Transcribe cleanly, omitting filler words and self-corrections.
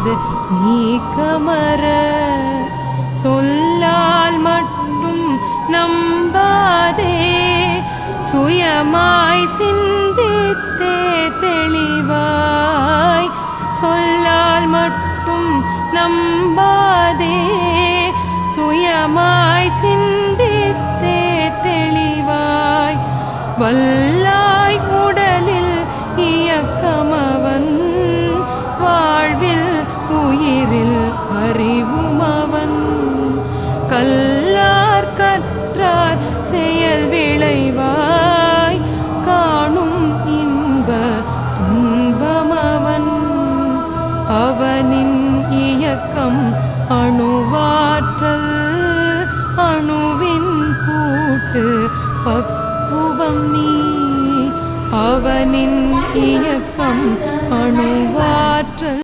என்பது நீக்கமர சொல்லால் மட்டும் நம்பாதே சுயமாய் சிந்தித்தே தெளிவாய் சொல்லால் மட்டும் நம்பாதே சுயமாய் சிந்தித்தே தெளிவாய் வல்லாய் உடலில் இயக்கமவன் வாழ்வில் உயிரில் அறிவுமவன் கல்லார் கற்றார் செயல் விளைவாய் காணும் இன்ப துன்பமவன் அவனின் இயக்கம் அணுவாற்றல் அணுவின் கூட்டு பக்குவம் நீ அவனின் இயக்கம் அணுவாற்றல்